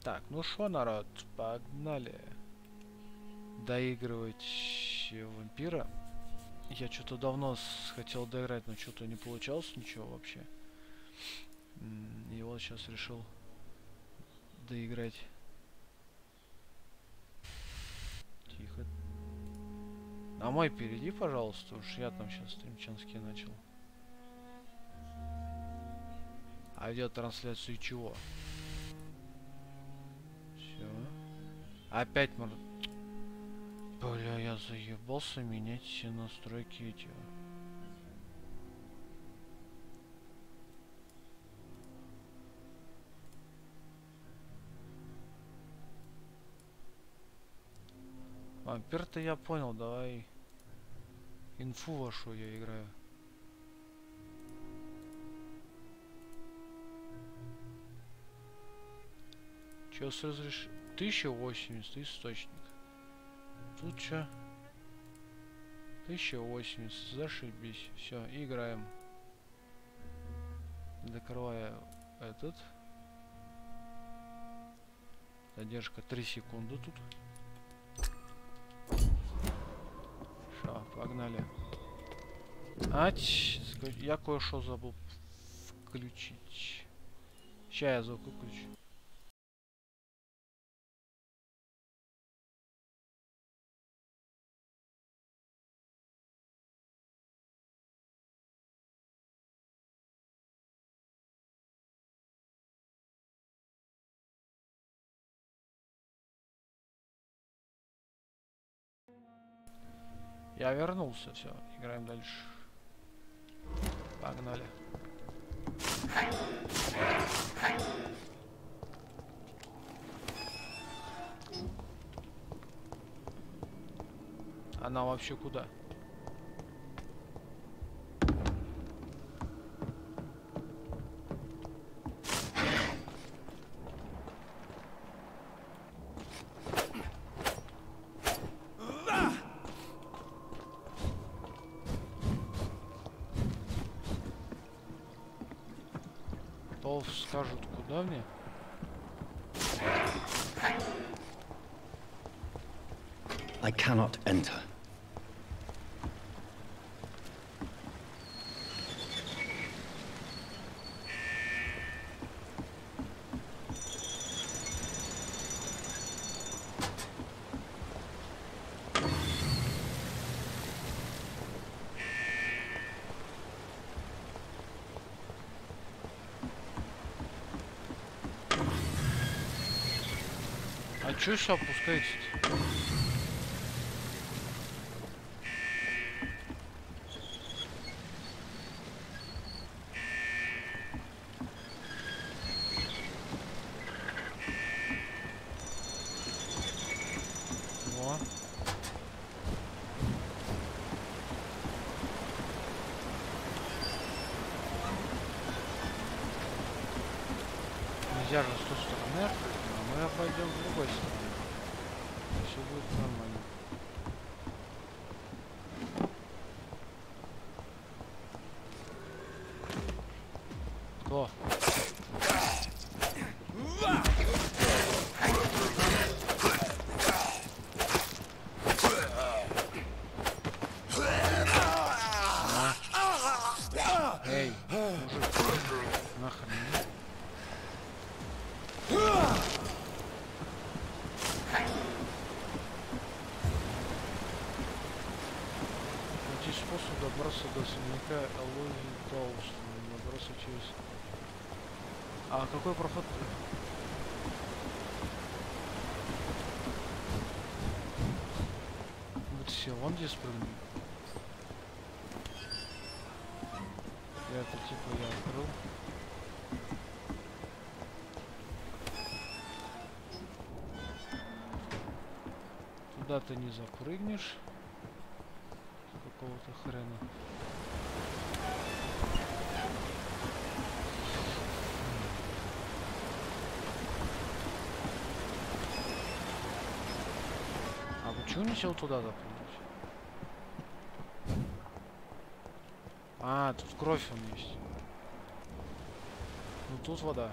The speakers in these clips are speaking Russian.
Так, ну шо, народ, погнали доигрывать вампира. Я что-то давно хотел доиграть, но что-то не получалось ничего вообще. И вот сейчас решил доиграть. Тихо. А мой перейди, пожалуйста, уж я там сейчас стримчанский начал. А ведет трансляцию чего? Все. Опять Бля, я заебался менять все настройки эти. Вампир-то я понял, давай инфу вашу я играю. Чё с 1080 источник. Тут чё? 1080, зашибись. Все, играем. Закрываю этот. Задержка 3 секунды тут. Шо, погнали. Я кое-что забыл включить. Ща я звук выключу. Я вернулся, все, играем дальше. Погнали. Она вообще куда? То скажут, куда мне? I cannot enter. А чё все опускается-то? Во. Нельзя же с той стороны открыть, но мы пойдем с другой стороны. Все будет нормально. Кто? Эй, мужик, нахрен. Найти способ добраться до особняка Элози Доустон. Добраться через... А какой проход? Вот все, вон где спрыгнул. Это типа я открыл. Туда ты не запрыгнешь. Какого-то хрена. А почему не сел туда запрыгнуть? А, тут кровь он есть. Ну тут вода.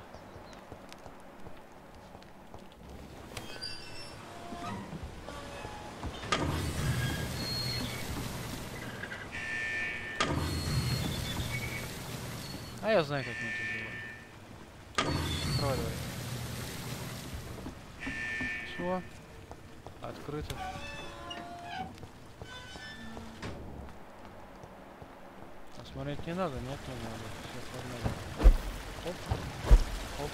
я знаю, как мы это сделаем. Давай, давай. Все. Открыто. А смотреть не надо? Нет, не надо. Все, погнали. Оп. Оп.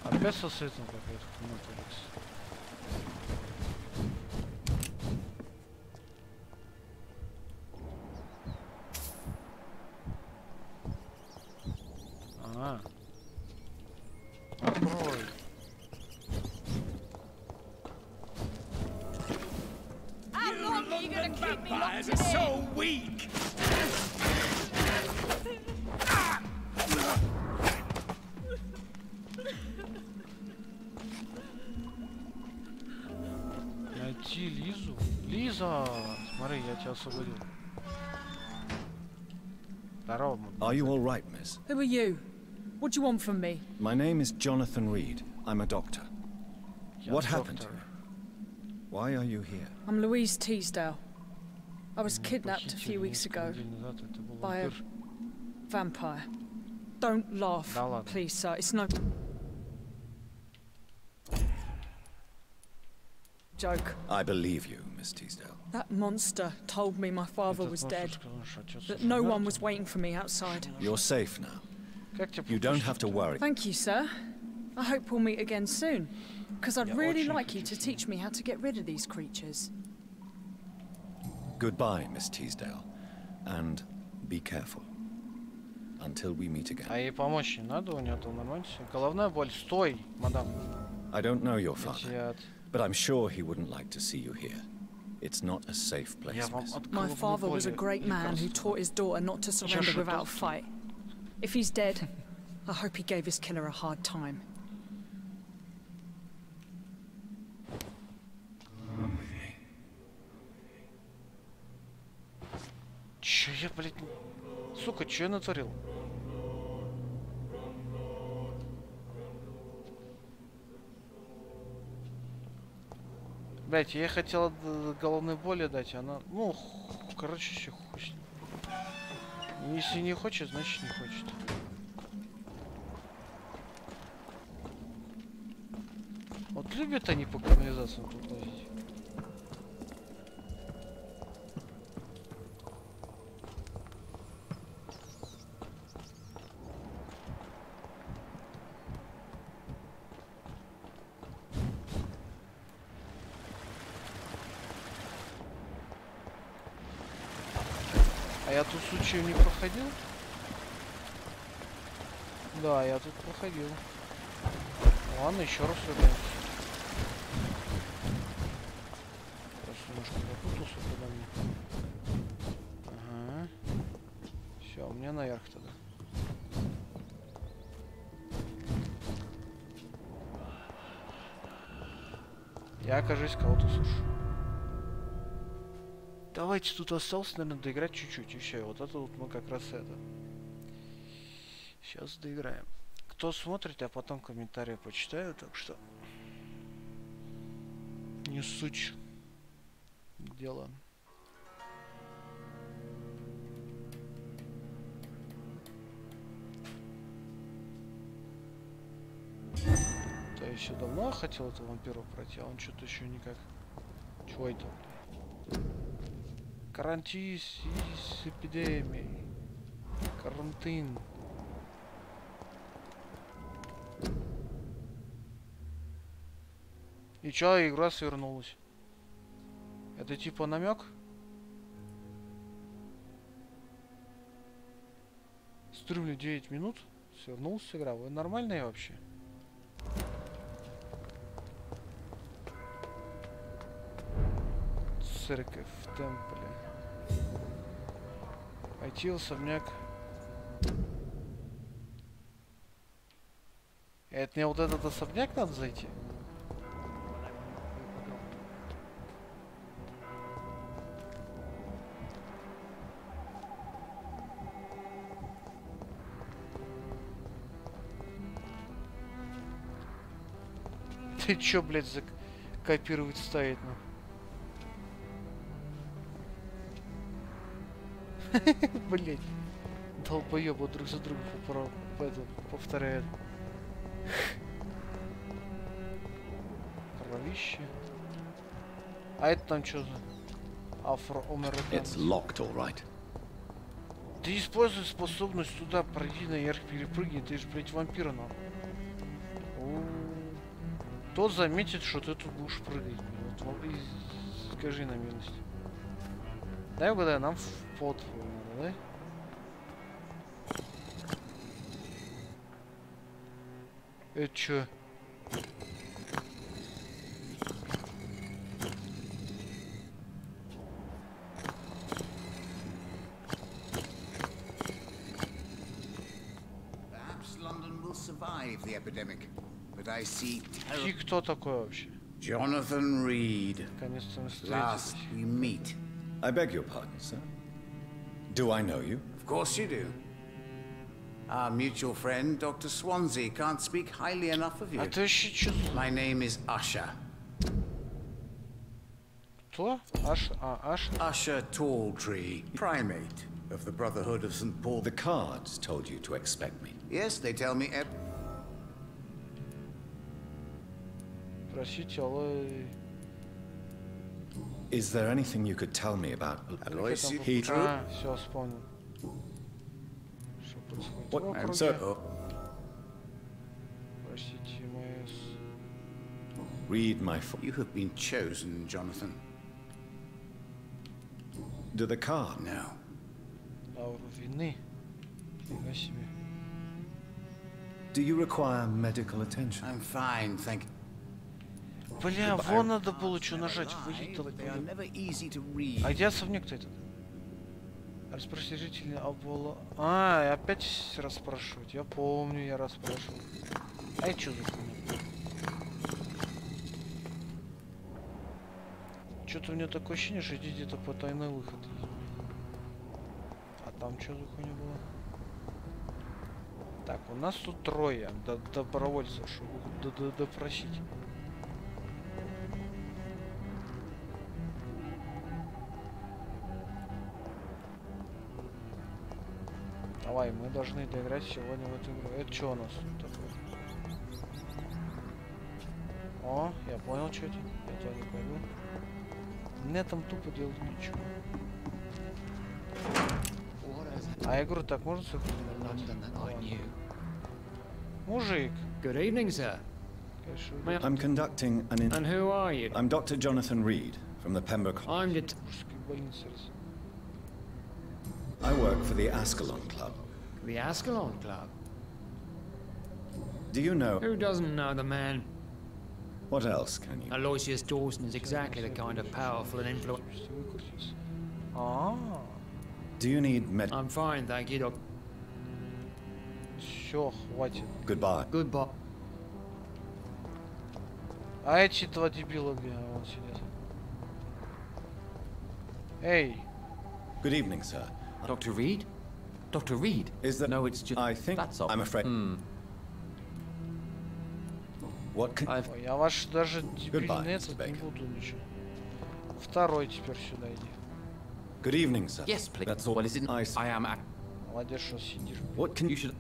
Опять со светом какой-то кнопеликс. Ага. Открой. Vampires are so weak. Найти Лизу? Лиза! Смотри, я тебя освободил. Здорово, Are you all right, miss? Who are you? What do you want from me? My name is Jonathan Reed. I'm a doctor. Я What happened to доктор. you? Why are you here? I'm Louise Teasdale. I was Меня kidnapped a похитили few weeks несколько ago недель назад. Это был by a вампир. vampire. Don't laugh, Да ладно. please, sir. It's no joke. I believe you, Miss Teasdale. That monster told me my father Этот was монстр dead, сказал, что отец that уже no one мертв. was waiting for me outside. You're safe now. Как тебе You don't have to попустить? worry. Thank you, sir. I hope we'll meet again soon, because I'd Я really очень like you хочу to с teach me how to get rid of these creatures. Goodbye, Miss Teasdale. And be careful. Until we meet again. А ей помочь не надо, у нее там нормально всё. Головная боль. Стой, мадам. I don't know your Я father, тебя but I'm sure he wouldn't like to see you here. It's not a safe Я place, вам miss. от My головной father was a боли great man who лекарство. taught his daughter not to surrender что, without a толстый? fight. If he's dead, I hope he gave his killer a hard time. Чё я, блядь... Сука, чё я натворил? Блять, я ей хотел головной боли дать, она... Ну, короче, все хуй с ним. Если не хочет, значит не хочет. Вот любят они по канализациям тут лазить. А я тут случаем не проходил? Да, я тут проходил. Ладно, еще раз вернемся. Просто немножко запутался подо мной. Ага. Все, мне наверх тогда. Я, окажусь, кого-то сушу. Давайте, тут осталось, наверное, доиграть чуть-чуть, и все. Вот это вот мы как раз это. Сейчас доиграем. Кто смотрит, я потом комментарии почитаю, так что не суть дела. Да, я еще давно хотел этого вампира пройти, а он что-то еще никак. Чего это? Карантин с эпидемией. Карантин. И чё, игра свернулась? Это типа намек? Стримлю 9 минут. Свернулась игра. Вы нормальные вообще? Церковь в темпле. Пойти в особняк. Это мне вот этот особняк надо зайти? Ты чё, блядь, за копировать ставить, ну? Блять. Долбоёбы друг за другом повторяют. Кровище. А это там что за It's locked, all right. Ты используй способность туда, пройди наверх, перепрыгни, ты же, блять, вампира нахуй. Тот заметит, что ты тут будешь прыгать. Вот, и скажи на милость. Дай угадай, нам в пот надо, да? Это чё? Survive the epidemic, but I see Ты кто такой вообще? Jonathan Reed. Наконец-то мы Last встретились. we meet. I beg your pardon, sir. Do I know you? Of course you do. Our mutual friend, Dr. Swansea, can't speak highly enough of you. А ты вообще чё? My name is Usher. Кто? Аш? Usher Talltree, primate of the Brotherhood of St. Paul. The cards told you to expect me. Yes, they tell me. Простите, алло. Is there anything you could tell me about Aloysius. he? Все, вспомнил. Что происходит? What? в округе? So, Простите, моя... read my. You have been chosen, Jonathan. Do the card? No. Ауру вины. Фига себе. Do you require medical attention? I'm fine, thank you. Бля, вон надо было что нажать. But they are never easy to read. А где особняк-то этот? Расспроси жителей Авола. А, и опять расспрашивать. Я помню, я расспрашивал. А это что за хуйня? Что-то у меня такое ощущение, что здесь где-то потайной выход. А там что за хуйня была? Так, у нас тут трое добровольцев, чтобы допросить. Давай, мы должны доиграть сегодня в эту игру. Это что у нас тут такое? О, я понял, что это. Я туда не пойду. Мне там тупо делать ничего. А игру так можно сохранить? Мужик. Good evening, sir. Конечно, I'm conducting an. And who are you? I'm Dr. Jonathan Reed from the Pembroke. I'm the мужской больнице. I work for the Ascalon Club. Ascalon Club. Do you know Who doesn't know the man? what else can you? Aloysius Dawson is exactly the kind of powerful and influential. Do you need med? I'm fine, thank you, Doc. Все, хватит. Goodbye. Goodbye. А эти два дебила где? Вон сидят. Эй! Good evening, sir. Dr. Reed? Dr. Reed? Is that? No, it's just... I think. That's all. I'm afraid. What can? I've... Ой, я ваш даже Goodbye, дебильный этот Mr. не Baker. буду ничего. Второй теперь сюда иди. Good evening, sir. Yes, please. That's all. Well, isn't... I I am... Молодец, что сидишь. What can You should...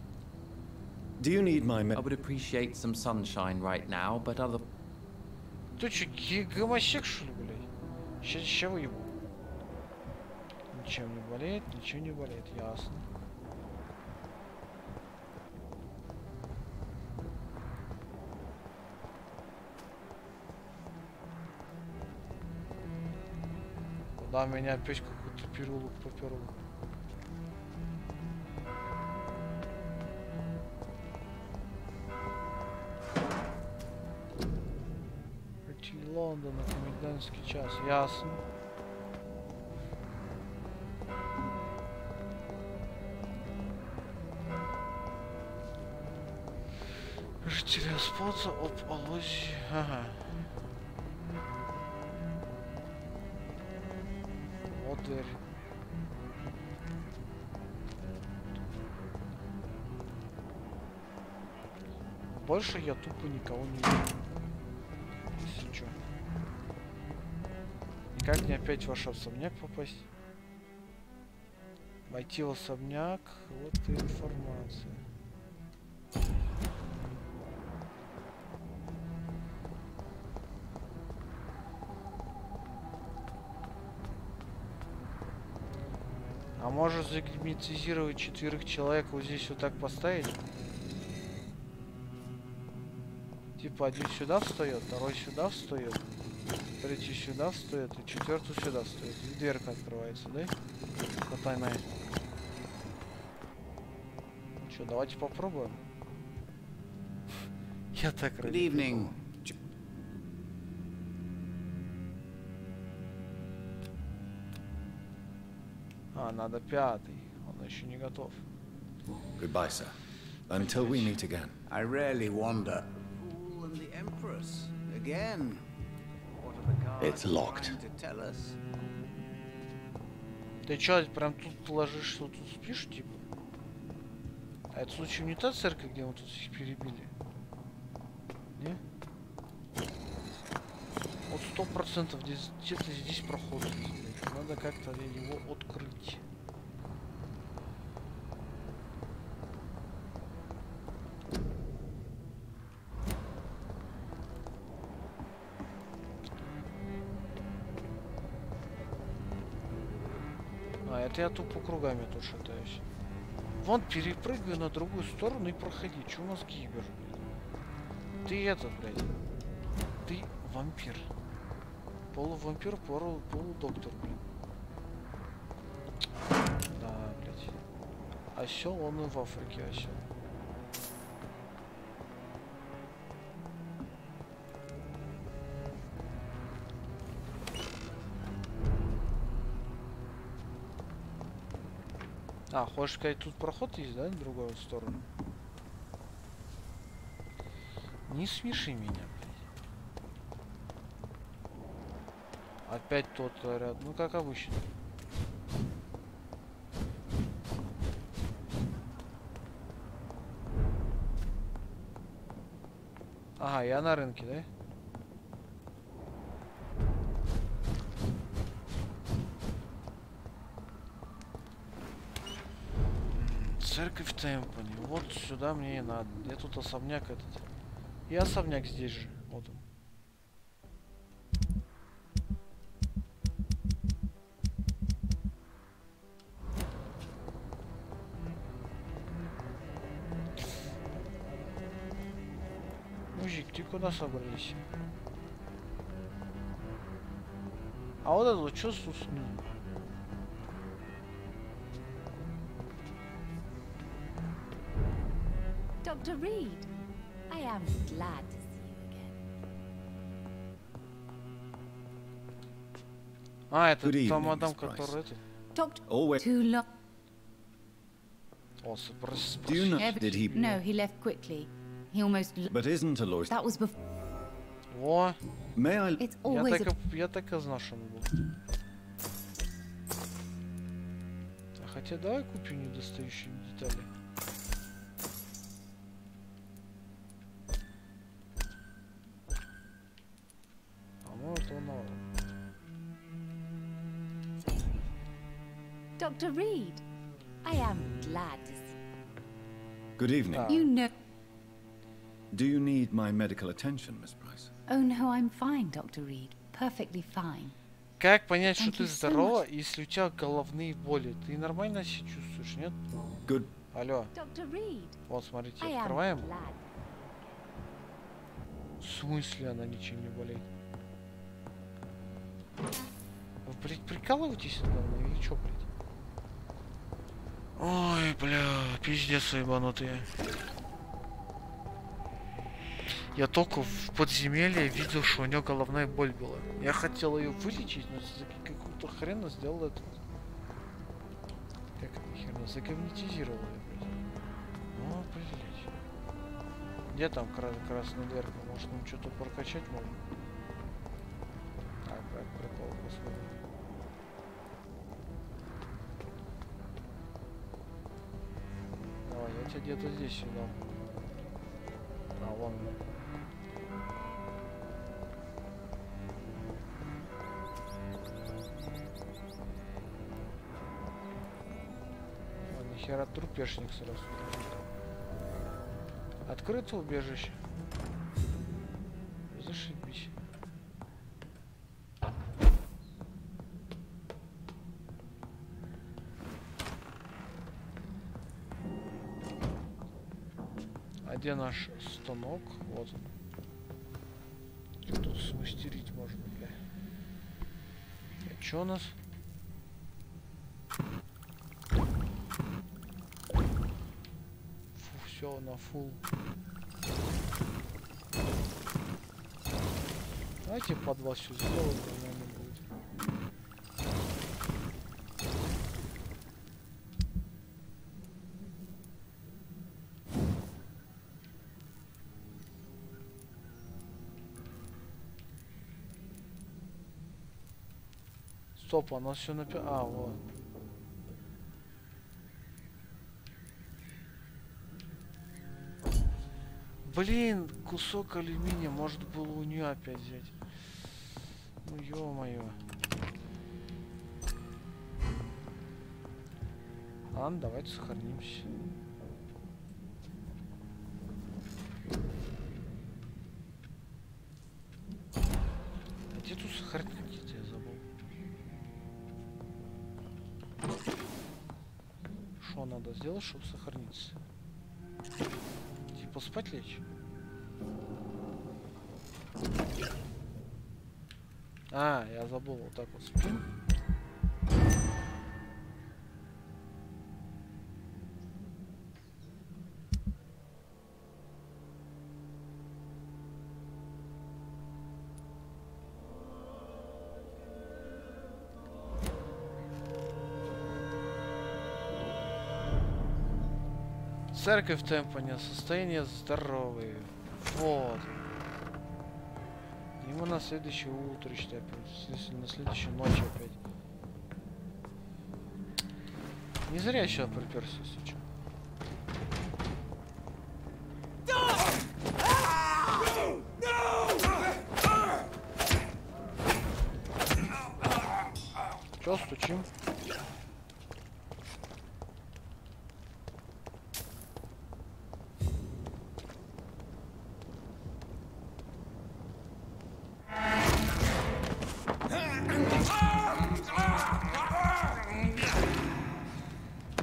Do you need my I med? would appreciate some sunshine right now, but other... Ты че, гомосек что ли, блядь? Ща выебу. Ничем не болеет, ничего не болеет, ясно. Куда меня опять какой-то переулок поперло? Жители Лондона, комендантский час, ясно. Жители спота об Алозе. Ага. Вот дверь. Больше я тупо никого не вижу. Если чё. И как мне опять в ваш особняк попасть? Войти в особняк. Вот и информация. А может загерметизировать 4 человек вот здесь вот так поставить? Типа один сюда встает, второй сюда встает, третий сюда встает и четвертый сюда встает. И дверка открывается, да? Потайная. Что, давайте попробуем. Я так Good ради evening. прикола. А, надо 5-й. Он еще не готов. Goodbye, sir. Until we meet again. I rarely wander. Fool and the Empress. Again. What are the cards It's locked. trying to tell us? Ты чё, прям тут ложишь, что тут спишь, типа? А это случай не та церковь, где мы тут их перебили? Не? Вот 100% где-то здесь проход есть, блядь. Надо как-то его открыть. А, это я тупо кругами тут шатаюсь. Вон, перепрыгивай на другую сторону и проходи. Чё мозги ебешь, блядь? Ты этот, блядь. Ты вампир. Полувампир, полудоктор, блин. Да, блядь. Осел, он и в Африке осел. А, хочешь сказать, тут проход есть, да, на другую сторону? Не смеши меня, блядь. Опять тот ряд. Ну, как обычно. Ага, я на рынке, да? Церковь Темпани. Вот сюда мне и надо. Где тут особняк этот? И особняк здесь же. Вот он. Мужик, ты куда собрались? А вот это вот что тут снизу? Dr. Reed, I am glad to see you again. А, это Good та evening, мадам, Miss Price. которая это... Doctor, Always. too long. О, Do you know? Did he? No, he left quickly. He almost. But isn't a lawyer? That was before. О, May I? It's always. я так и знал, что он был. А хотя давай купим недостающие детали. По-моему, это надо. Dr. Reed, I am glad to see Good evening. you. Know. Do you need my medical attention, Miss Price? Oh no, I'm fine, Dr. Reed. Perfectly fine. Как понять, что Thank ты you so здорова, если у тебя головные боли? Ты нормально себя чувствуешь, нет? Good. Алло. Dr. Reed, Вот, смотрите, I am открываем. glad. В смысле она ничем не болеет? Вы, блядь, прикалываетесь надо мной или чё, блядь? Ой, бля, пиздец ебанутые. Я только в подземелье видел, что у нее головная боль была. Я хотел ее вылечить, но за какого-то хрена сделал это. Как это херня? Загерметизировал ее, блядь. О, блядь. Где там красная дверка? Может, нам что-то прокачать можно? Так, как прикол, посмотрим. Давай, я тебя где-то здесь сюда. А, вон. Нахера трупешник сразу. Открыто убежище. Зашибись. А где наш станок? Вот он. Что тут смастерить можно, бля? А чё у нас? Фу, все на фул. Давайте под вас все сделаем, нормально будет. Стоп, оно все А, вот. Блин, кусок алюминия, может было у нее опять взять. Ну ё-моё. Ладно, давайте сохранимся. А где тут сохранить, я забыл. Что надо сделать, чтобы сохраниться? Типа спать лечь? А, я забыл, вот так вот спим. Церковь в Темпане, состояние здоровое. Вот. И мы на следующее утро, считай, на следующую ночь опять. Не зря еще приперся, если что. Чё стучим?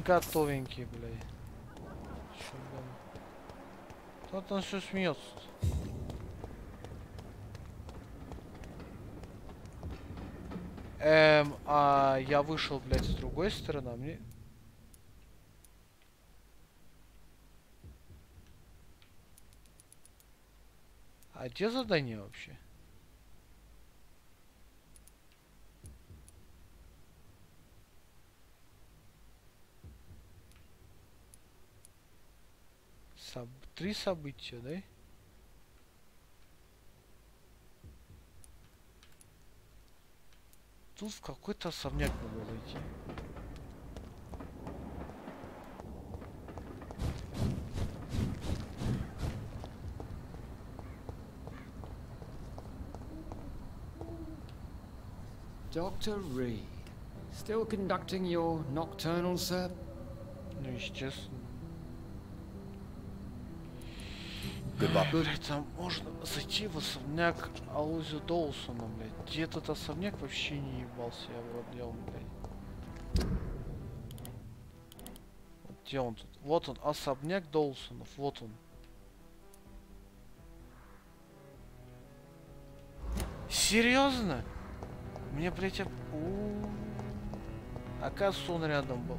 Готовенький, блядь. Кто там все смеется? А я вышел, блядь, с другой стороны, а мне... А где задание вообще? Три события, да? Тут в какой-то особняк надо зайти. Dr. Reed, still conducting your nocturnal, sir? Ну, естественно. Goodbye. Блять, там можно зайти в особняк Алузи Доусона, блять. Где этот особняк вообще не ебался, я в рот блять. Вот где он тут? Вот он, особняк Доусонов, вот он. Серьезно? Мне, блять, оказывается, он рядом был.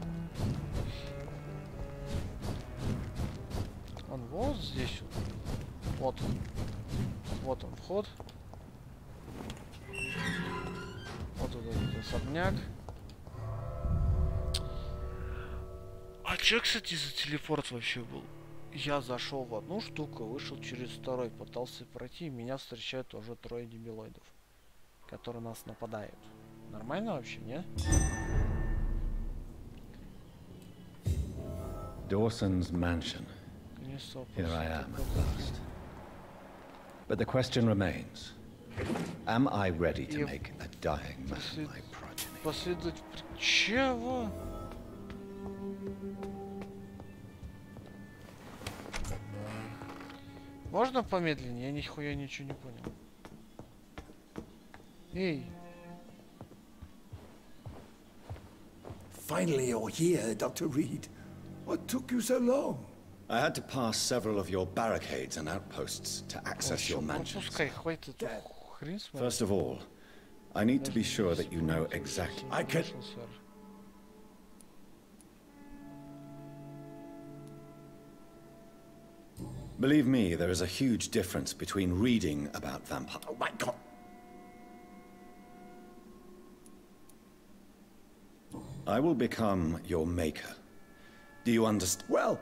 Он вот здесь вот. Вот он. Вот он вход. Вот тут этот особняк. А чё, кстати, за телепорт вообще был? Я зашел в одну штуку, вышел через второй, пытался пройти, и меня встречают уже трое дебилоидов, которые нас нападают. Нормально вообще, не? Dawson's mansion. Here I am at last. But the question remains. Am I ready to make a dying man my progeny? Последовать... Чего? Можно помедленнее? Я нихуя ничего не понял. Эй. Finally, you're here, Dr. Reed. What took you so long? I had to pass several of your barricades and outposts to access your mansion. First of all, I need to be sure that you know exactly. I can... Believe me, there is a huge difference between reading about vampires. Oh my God. I will become your maker. Do you understand? Well...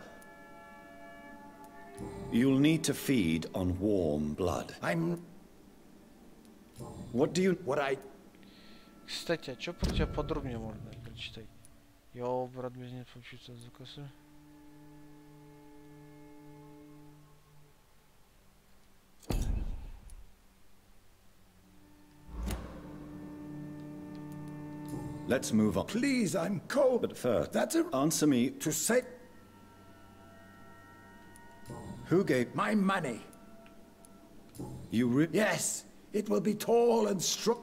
You'll need to feed on warm blood. What do you... What I... Кстати, а что про тебя подробнее можно прочитать? Я брат без нет получится заказы. Let's move on. Please, I'm cold. But first, that's a... answer me. To say... Who gave... My money. You Yes, it will be tall and strong.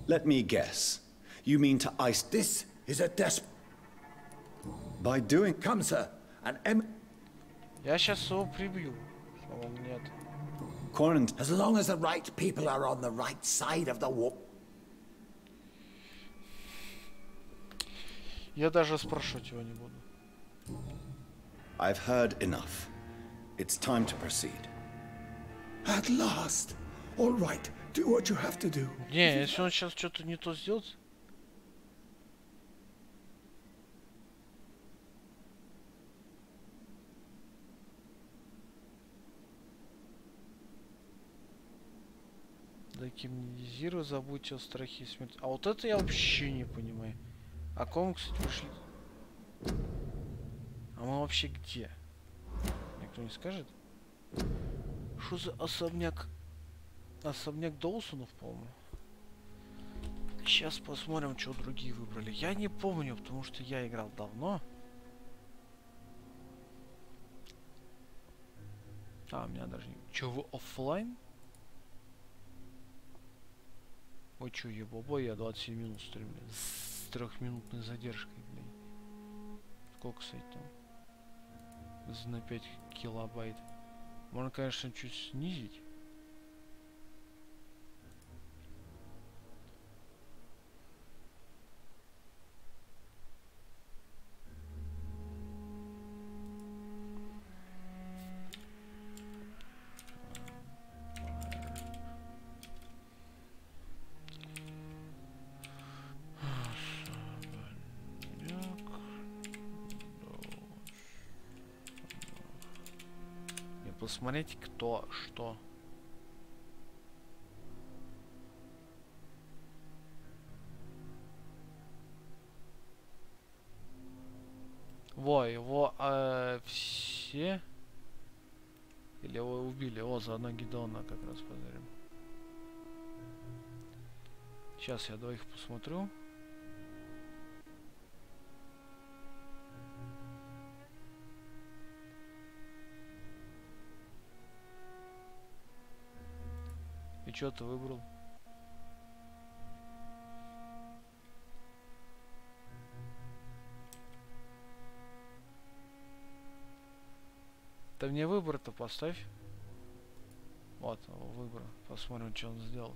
Let me guess. You mean to ice... This is a By doing... Come, sir. Я сейчас его прибью. Нет. As long as the right people are on the right side of the war. Я даже спрашивать его не буду. I've heard enough. It's time to proceed. At last. All right. Do what you have to do. Не, если он сейчас что-то не то сделает. Декриминализируй, забудьте о страхе и смерти. А вот это я вообще не понимаю. А кому, кстати, пришли? А мы вообще где? Никто не скажет? Что за особняк? Особняк Доусонов, по-моему. Сейчас посмотрим, что другие выбрали. Я не помню, потому что я играл давно. А, у меня даже не... Че, вы оффлайн? Ой, чё, ебобой, я 27 минут стримлю. С 3-минутной задержкой, блин. Сколько, кстати, там? На 5 килобайт. Можно, конечно, чуть снизить. Посмотрите, кто, что. Во, его все... Или его убили? О, заодно Гидеона как раз подарим. Сейчас я двоих посмотрю. И что ты выбрал? Ты мне выбор-то поставь. Вот, выбор. Посмотрим, что он сделал.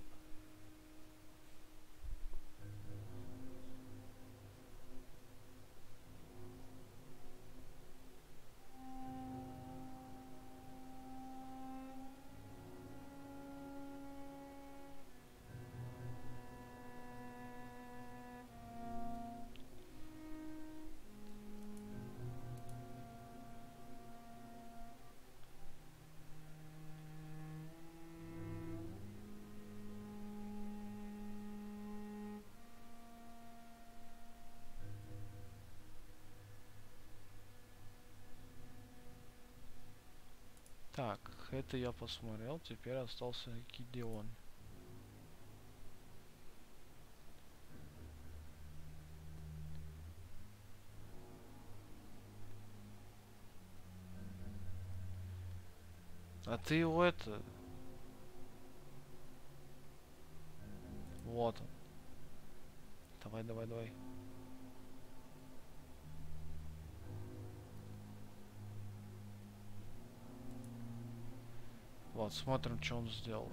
Так, это я посмотрел, теперь остался Гидеон. А ты его это... Вот он. Давай, давай, давай. Вот, смотрим, что он сделал.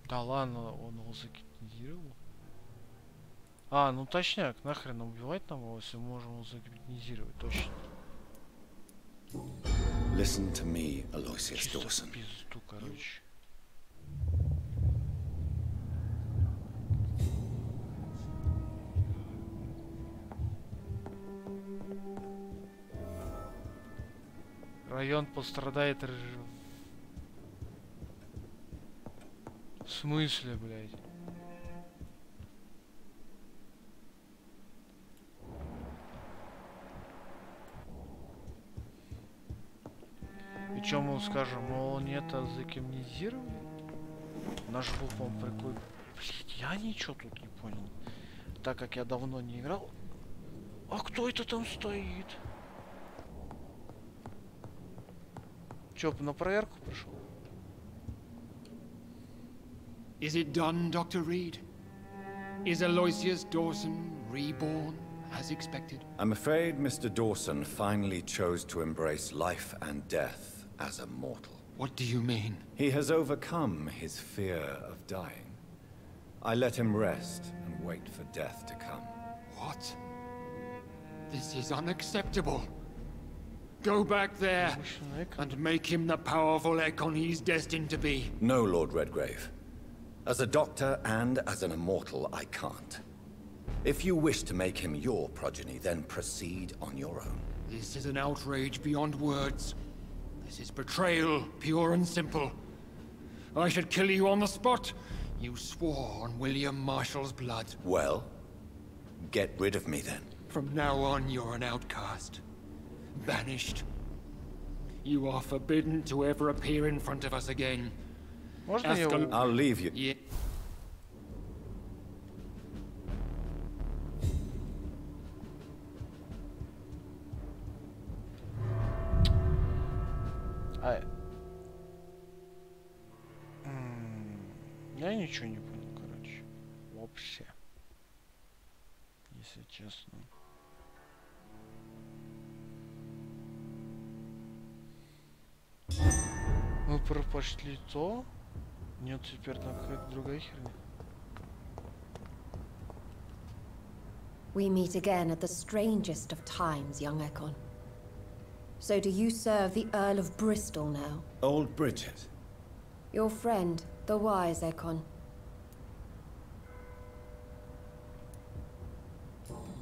Да ладно, он его загипнотизировал. А, ну точняк, нахрен убивать нам его, если мы можем его загипнотизировать, точно. Listen to me, Aloysius Чисто Dawson. в пизду, короче. Район пострадает. В смысле, блядь? И чё мы скажем? Мол, нет, закимнизировали? Наш был, по-моему, прикольный. Блядь, я ничего тут не понял. Так как я давно не играл. А кто это там стоит? Чё, на проверку пришел? Is it done, Dr. Reed? Is Aloysius Dawson reborn, as expected? I'm afraid Mr. Dawson finally chose to embrace life and death as a mortal. What do you mean? He has overcome his fear of dying. I let him rest and wait for death to come. What? This is unacceptable. Go back there and make him the powerful Ekon he's destined to be. No, Lord Redgrave. As a doctor and as an immortal, I can't. If you wish to make him your progeny, then proceed on your own. This is an outrage beyond words. This is betrayal, pure and simple. I should kill you on the spot. You swore on William Marshall's blood. Well, get rid of me then. From now on, you're an outcast. Banished. You are forbidden to ever appear in front of us again. I'll leave you. Yeah. Я ничего не понял, короче. Вообще. Если честно. Мы пропошли то. Нет, теперь там какая-то другая херня. We meet again at the strangest of times, young Ekon. So do you serve the Earl of Bristol now? Old Bridget. Your friend, the wise Ekon.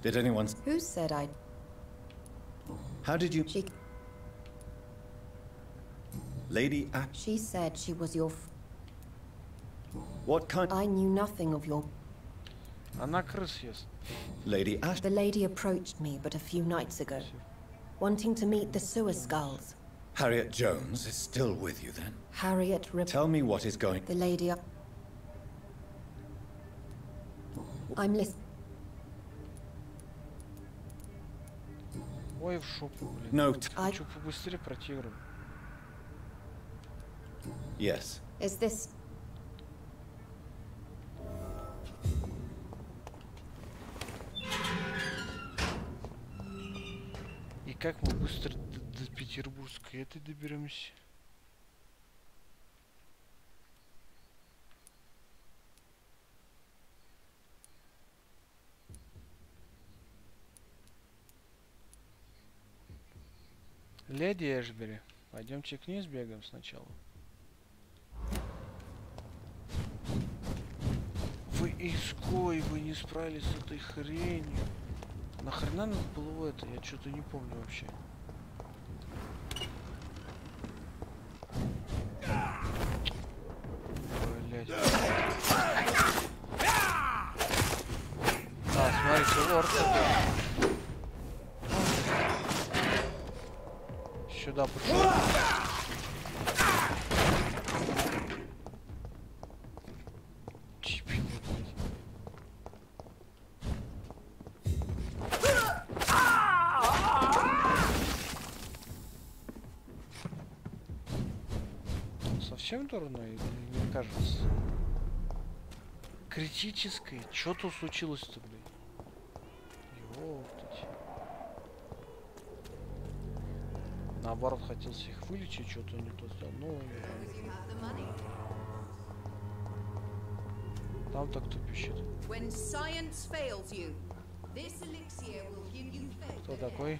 Did anyone... Who said I... How did you... She... Lady Ash... She said she was your... What kind... I knew nothing of your... Она крыс ест. Lady Ash... The lady approached me but a few nights ago, wanting to meet the sewer skulls. Harriet Jones is still with you then? Harriet Rip... Tell me what is going... The lady... I'm listening. Ой, в шопу, блин. No... Хочу побыстрее про тигра. Yes. Is this... И как мы быстро до Петербургской этой доберемся? Леди Эшбери, пойдемте к ней сбегаем сначала. Вы изгой, вы не справились с этой хренью. Нахрена надо было это? Я что-то не помню вообще. Блять. А, смотрите, лорд. Сюда пришел. совсем дурной, или мне кажется? Критическое. Что тут случилось-то, блядь? Ёптать. Наоборот, хотел их вылечить, что-то не то сделал. Ну, там-то кто пищит? Кто такой?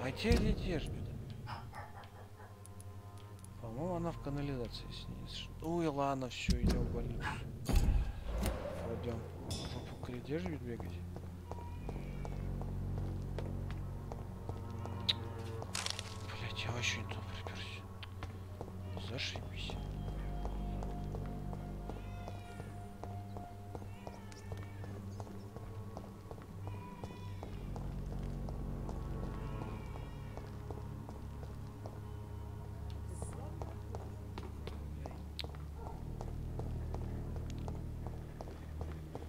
А где летишь, беда? По-моему, она в канализации снизу. Ой, ладно, все, идем в больницу. Пойдем. Жопу где же бегать? Блять, я вообще не туда приперся. Зашибись.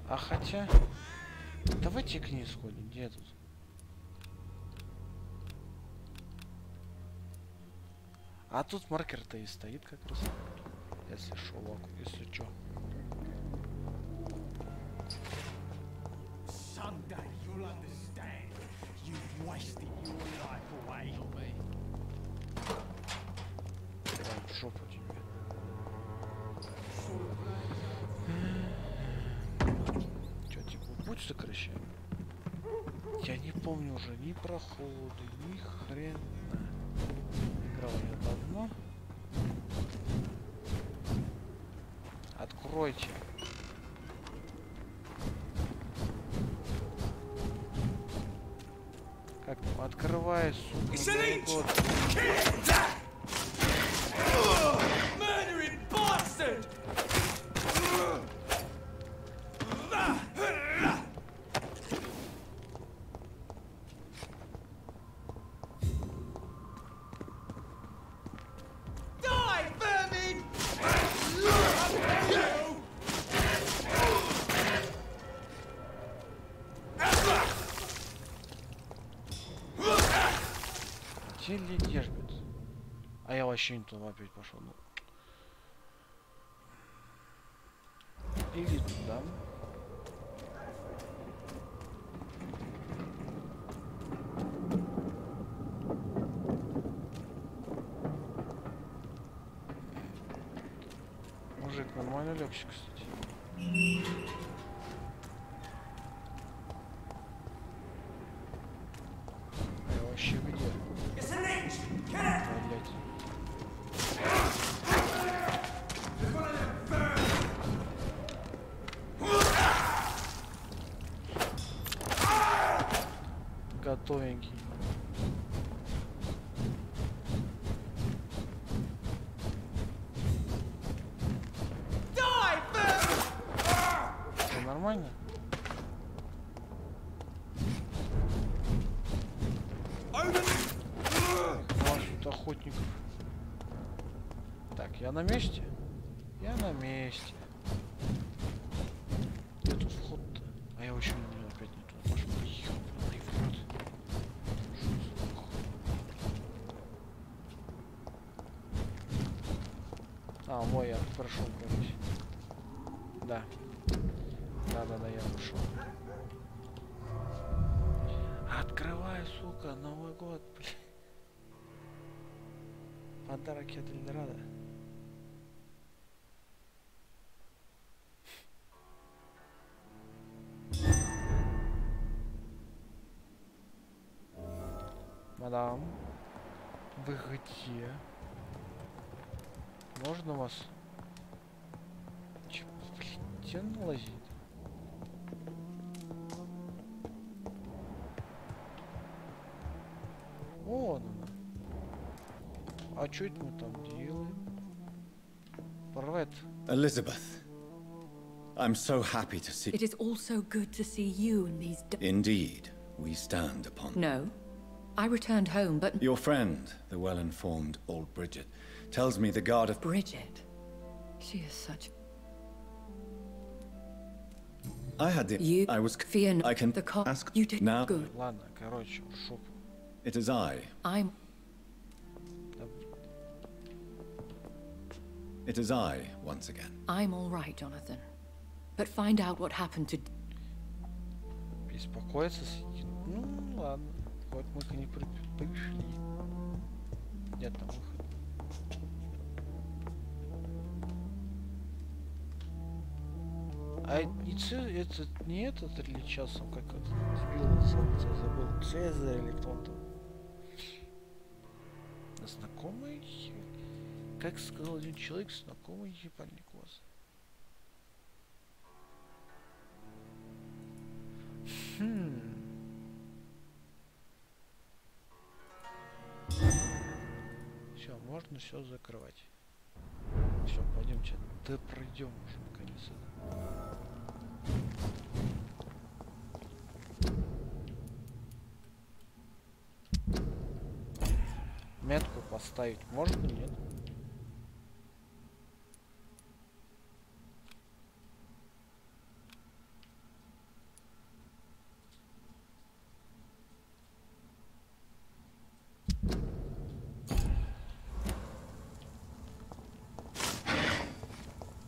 А хотя... Давайте к ней сходим. Где тут? А тут маркер-то и стоит как раз. Если шо, если чё. В жопу тебе. Будь сокращаем. Я не помню уже ни проходы, ни хрена. Играл я давно. Откройте. Как там? Открывай, сука. Еле держит. А я вообще не туда опять пошел. Ну. Или туда. Мужик нормально легче, кстати. Я вообще где? Готовенький. Все нормально? Тут охотников. Так, я на месте? Я на месте. Где тут вход-то? А я вообще не опять не туда пошел. Ёбаный в рот. А, мой я прошел, короче. Да. Да, я прошел. Открывай, сука, Новый год, блин. Подарок от Эльдорадо. Мадам, вы где? Можно вас? Чё, блин, где он лазит? Вон она. А что это мы там делаем? Привет. Elizabeth, I'm so happy to see. It is also good to see you in these Indeed, we stand upon. No. I returned home, but... Your friend, the well-informed old Bridget, tells me the guard of... Bridget? She is such... I had the... You... I was... Fear I can the ask... You did now... good. Ладно, короче, в жопу. It is I. It is I, once again. I'm all right, Jonathan. But find out what happened to... Беспокоиться сидит. Ну, ладно. Хоть мы к ней пришли. Где там выход? А это не этот или часом, как это сбил, забыл. Цезарь или кто он там? Знакомый? Как сказал один человек, знакомый ебальник глаз. Все, можно все закрывать. Все, пойдемте, да пройдем уже наконец. Метку поставить можно, нет?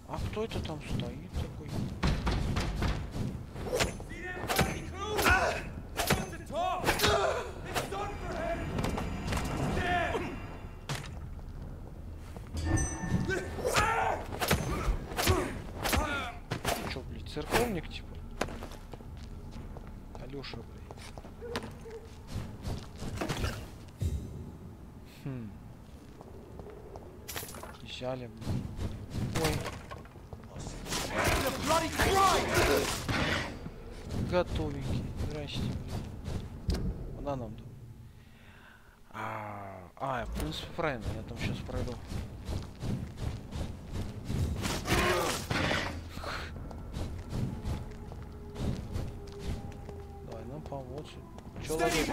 А кто это там стоит такой? Чё, блядь, церковник типа? Алёша, блядь. Взяли, блядь. Ой. Готовенький. Здрасте, блин. Куда нам там? В принципе, правильно, я там сейчас пройду. Давай, нам помочь. Человек.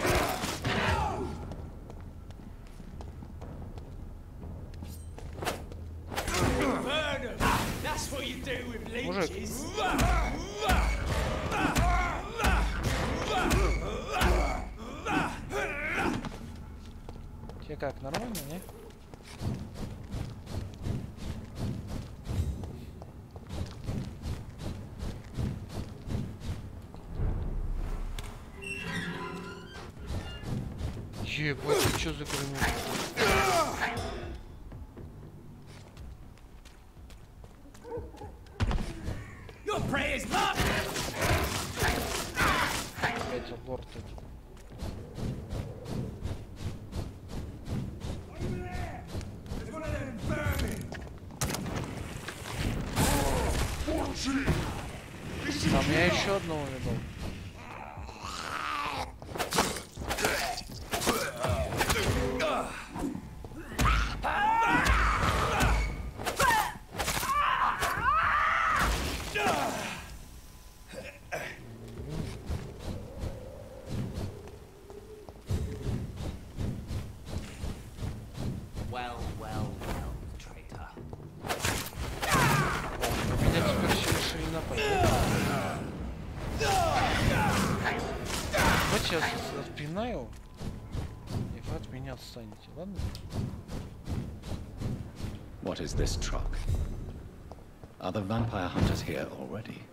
Мужик. Тебе как, нормально, не? Ебать, ты чё за гранат? Опять аборты. Там я еще одного видел. Сейчас отпинаю, и вы от меня отстанете, ладно? What is this truck? Are the vampire hunters here already?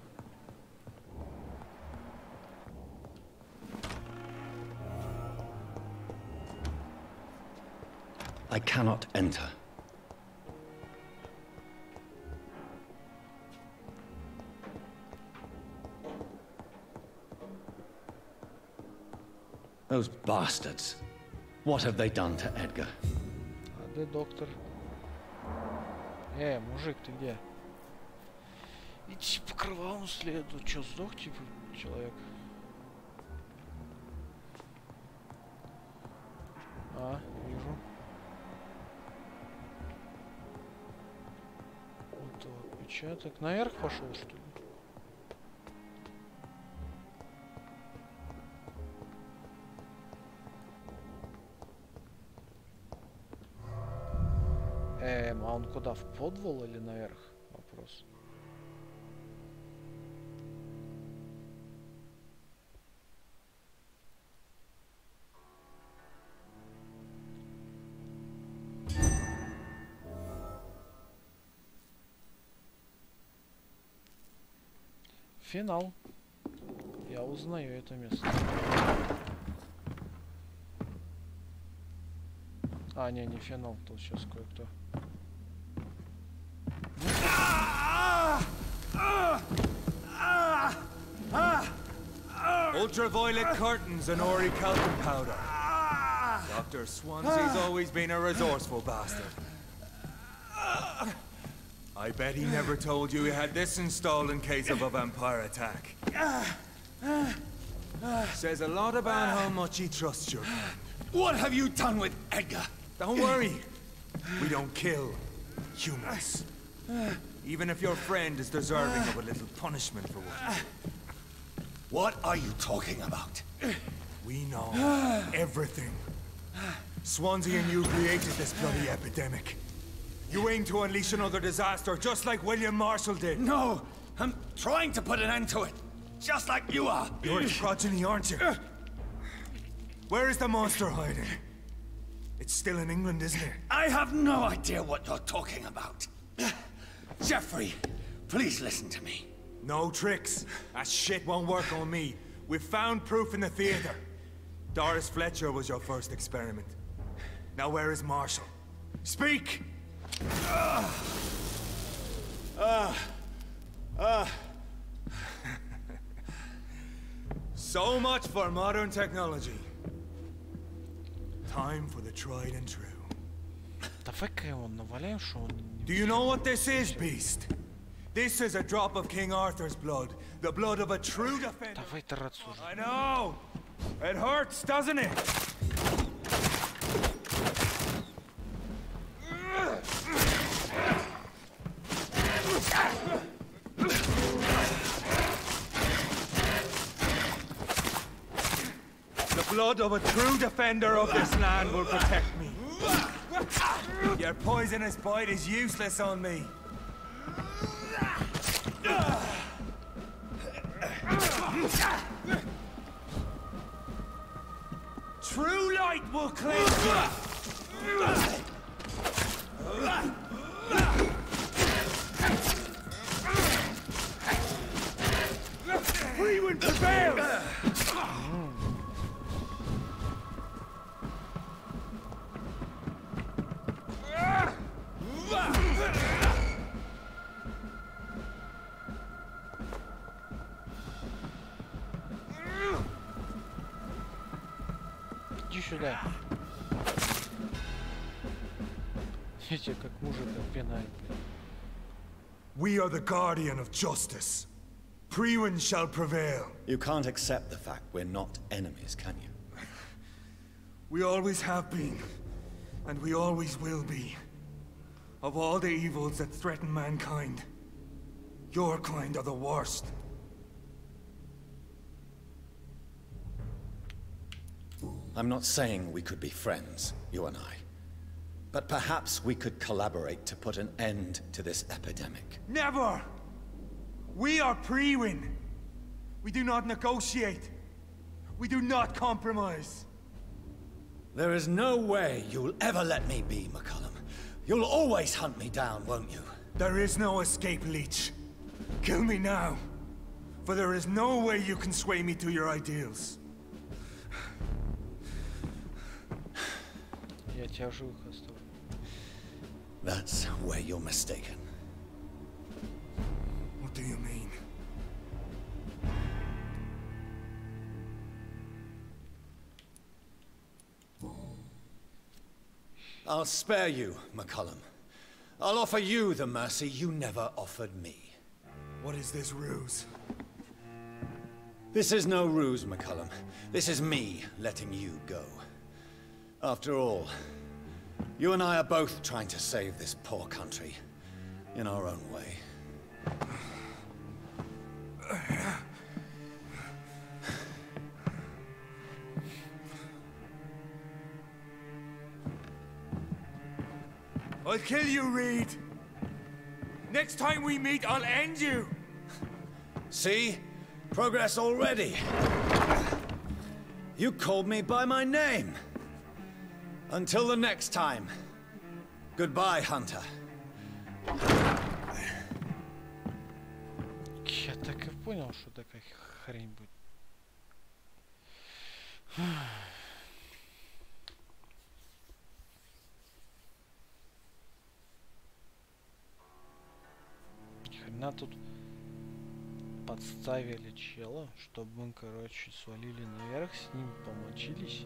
I cannot enter. Those bastards. What have they done to Edgar? А где доктор? Мужик, ты где? Иди по кровавому следу. Чё, сдох, типа, человек? Вижу. Вот отпечаток. Наверх пошел, что ли? А он куда? В подвал или наверх? Вопрос. Финал. Я узнаю это место. А, не финал, тут сейчас кое-кто. Ultraviolet curtains and orichalcum powder. Dr. Swansea's always been a resourceful bastard. I bet he never told you he had this installed in case of a vampire attack. Says a lot about how much he trusts you. What have you done with Edgar? Don't worry. We don't kill humans. Even if your friend is deserving of a little punishment for what. What are you talking about? We know everything. Swansea and you created this bloody epidemic. You aim to unleash another disaster, just like William Marshall did. No, I'm trying to put an end to it. Just like you are. You're its progeny, aren't you? Where is the monster hiding? It's still in England, isn't it? I have no idea what you're talking about. Jeffrey, please listen to me. No tricks. That shit won't work on me. We've found proof in the theater. Doris Fletcher was your first experiment. Now where is Marshall? Speak! So much for modern technology. Time for the tried and true. Do you know what this is, Beast? This is a drop of King Arthur's blood. The blood of a true defender. I know! It hurts, doesn't it? The blood of a true defender of this land will protect me. Your poisonous bite is useless on me. True light will cleanse you. Freewind prevails! Иди сюда. Видите, как мужик пинает. We are the guardian of justice. Priwen shall prevail. You can't accept the fact we're not enemies, can you? We always have been, and we always will be. Of all the evils that threaten mankind, your kind are the worst. I'm not saying we could be friends, you and I. But perhaps we could collaborate to put an end to this epidemic. Never! We are Priwen. We do not negotiate. We do not compromise. There is no way you'll ever let me be, McCullum. You'll always hunt me down, won't you? There is no escape, Leech. Kill me now. For there is no way you can sway me to your ideals. Я тебя в живых оставлю. That's where you're mistaken. What do you mean? I'll spare you, McCullum. I'll offer you the mercy you never offered me. What is this ruse? This is no ruse, McCullum. This is me letting you go. After all, you and I are both trying to save this poor country in our own way. I'll kill you, Reed. Next time we meet, I'll end you. See? Progress already. You called me by my name. Until the next time. Goodbye, Hunter. Я так и понял, что такая хрень будет. Хрена тут подставили чела, чтобы мы, короче, свалили наверх, с ним помочились.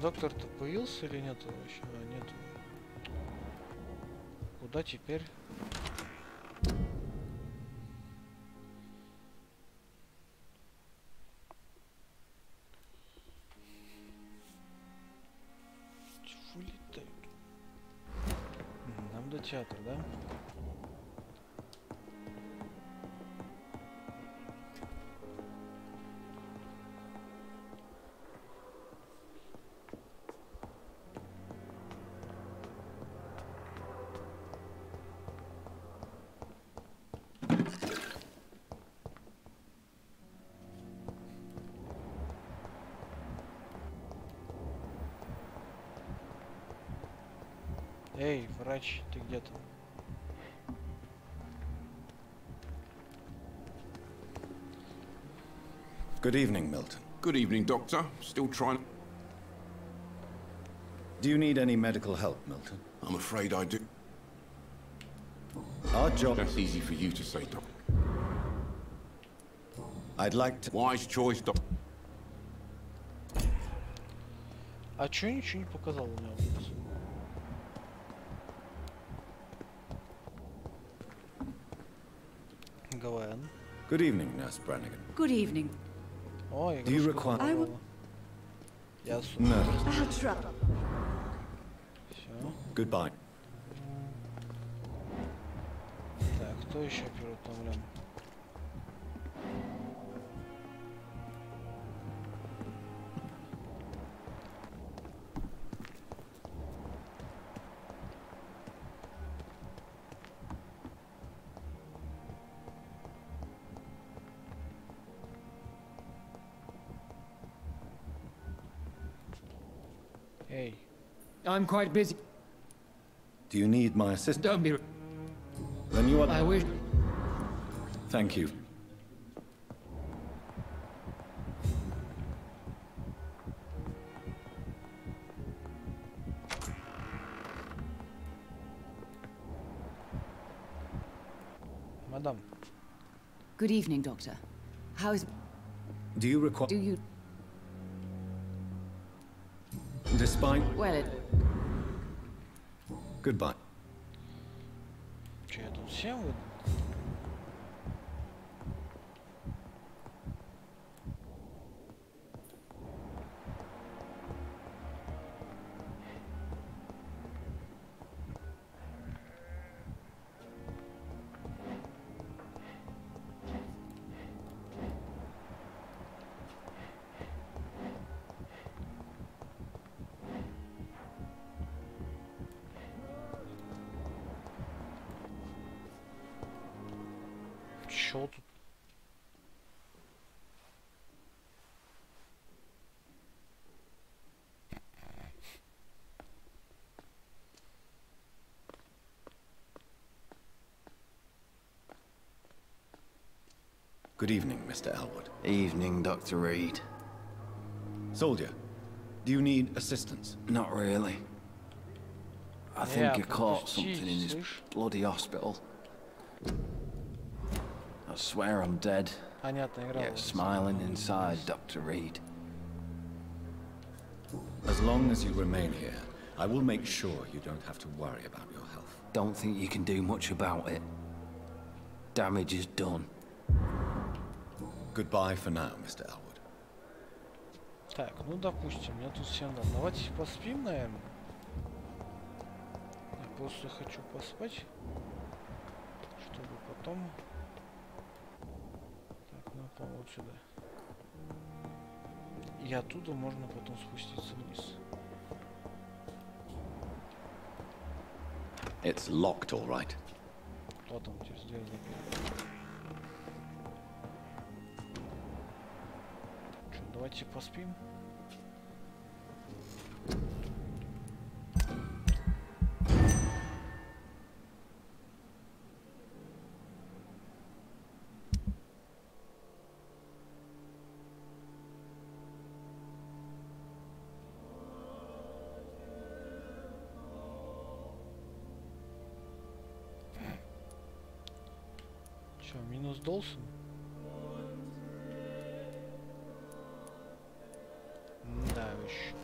Доктор-то появился или нет вообще? А, нет. Куда теперь? Чего летают? Нам до театра, да? Эй, врач, ты где там? Good evening, Milton. Good evening, Doctor. Still trying... Do you need any medical help, Milton? I'm afraid I do. Our job... That's easy for you to say, Doc. I'd like to... Wise choice, Doc. А чё ничего не показал у меня? Гавайан. Good evening, Nurse Brannigan. Good evening. О, Do you require... Я No. I'll try. Все. Goodbye. Так, кто еще переутомлен? Эй. I'm quite busy. Do you need my assistance? Don't be... Then you are... I wish... Thank you. Мадам. Good evening, Doctor. How is... Do you require... Do you... Despite... Well, it... Goodbye. Че, я тут всем выйду? Чё тут? Good evening, Mr. Elwood. Evening, Dr. Reed. Soldier, do you need assistance? Not really. I think Yeah, you caught but something in this jeez. bloody hospital. I swear I'm dead. Понятно, играл. Yet smiling inside, Dr. Reed. As long as you remain here, I will make sure you don't have to worry about your health. Don't think you can do much about it. Damage is done. Goodbye for now, Mr. Elwood. Так, ну допустим, я тут всем дал. Давайте поспим, наверное. Я просто хочу поспать, чтобы потом... Так, ну, по-моему, вот сюда. И оттуда можно потом спуститься вниз. It's locked, all right. Кто там через дверь закрыл? Что, давайте поспим? Че, минус Долсон? Да, еще.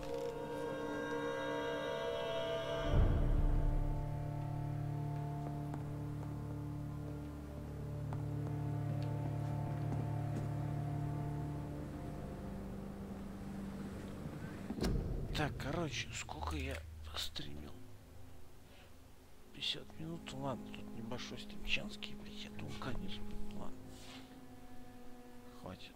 Так, короче, сколько я стримил? 50 минут, ладно, тут небольшой стримчанский, блядь, я думаю, конец будет, ладно. Хватит.